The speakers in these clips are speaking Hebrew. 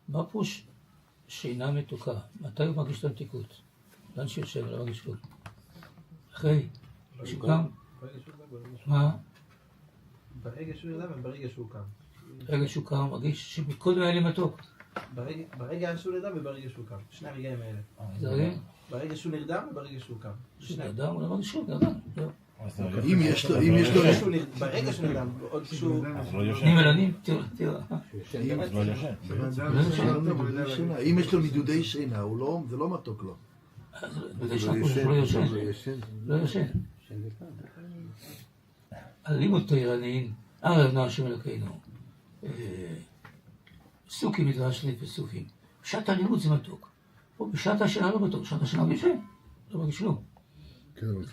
מה פירוש שינה מתוקה? מתי הוא מרגיש את המתיקות? לאן שיושב ולא מרגיש כלום? אחרי שהוא קם? מה? ברגע שהוא ירדם וברגע שהוא קם. ברגע שהוא קם מרגיש שמקודם היה לי מתוק. ברגע שהוא נרדם וברגע שהוא קם. שני הרגעים האלה. זה רגעים? ברגע שהוא נרדם וברגע שהוא קם. שהוא נרדם הוא לא מרגיש כלום, נרדם. אם יש לו... ברגע שהוא נרדם, עוד כשהוא... נמלנים, תראה. אם יש לו נדודי שינה, זה לא מתוק לו. בגלל שהוא לא יושן. לא יושן. הלימוד תירנין, ערב נער שם אלוקינו. סוכים מדרש שני וסוכים. בשעת הלימוד זה מתוק. או בשעת השינה לא מתוק, בשעת השינה יושן. לא מרגיש כלום.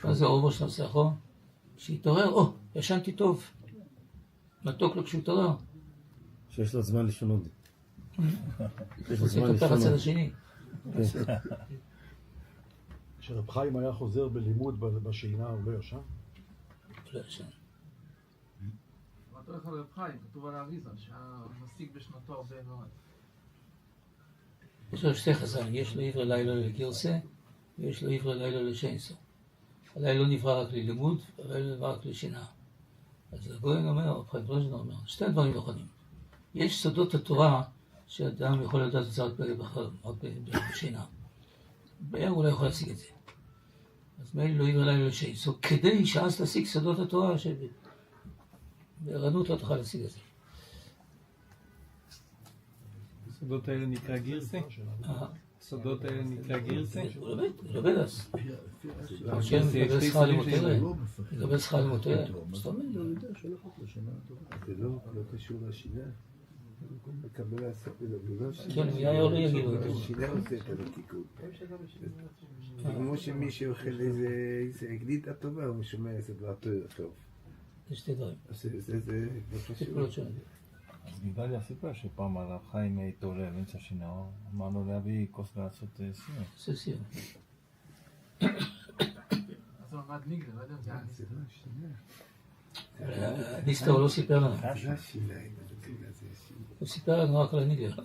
אז זה אורבו שאתה עושה אחורה. שיתעורר, ישנתי טוב. מתוק לו כשהוא התעורר. שיש לו זמן לישון עוד. יש לו זמן לישון עוד. השני. כשרב חיים היה חוזר בלימוד בשינה, הוא לא ישן? לא ישן. מה אתה הולך על רב חיים? כתוב על האריזה, שהמשיג בשנתו הרבה מאוד. יש לו שתי חז"לים, יש לו עברי לילה לגרסה, ויש לו עברי לילה לשיינסו. הלילה לא נברא רק ללימוד, הלילה נברא רק לשינה. אז הגויין אומר, רב חיים דרוז'ין אומר, שתי דברים נכונים. יש סודות התורה שאדם יכול לדעת את זה רק בחלום, רק בשינה. בער הוא לא יכול להשיג את זה. אז מילא לא עברי לילה לשיינסו, כדי שאז תשיג סודות התורה שבערנות לא תוכל להשיג את זה. הסודות האלה נקרא גירסה? הסודות האלה נקרא גירסה? הוא לומד אז. השם לגבי שכר לימותירה. לגבי שכר לימותירה. זאת אומרת. זה לא קשור לשינה. מקבל לעשות את זה. כן, מי היה לא יגידו את זה. השינה עושה את המתיקות. זה כמו שמי שאוכל איזה גלידה טובה, הוא שומע איזה דבר טוב. זה שתי דברים. זה לא חשוב. אז גדליה סיפר שפעם הרב חיים התעורר באמצע השינה, אמרנו להביא כוס לעשות סיום. זה סיום. אז הוא עמד ניגלה, לא יודע אם זה היה ניסטר הוא לא סיפר לנו. הוא סיפר לנו רק על הניגלה.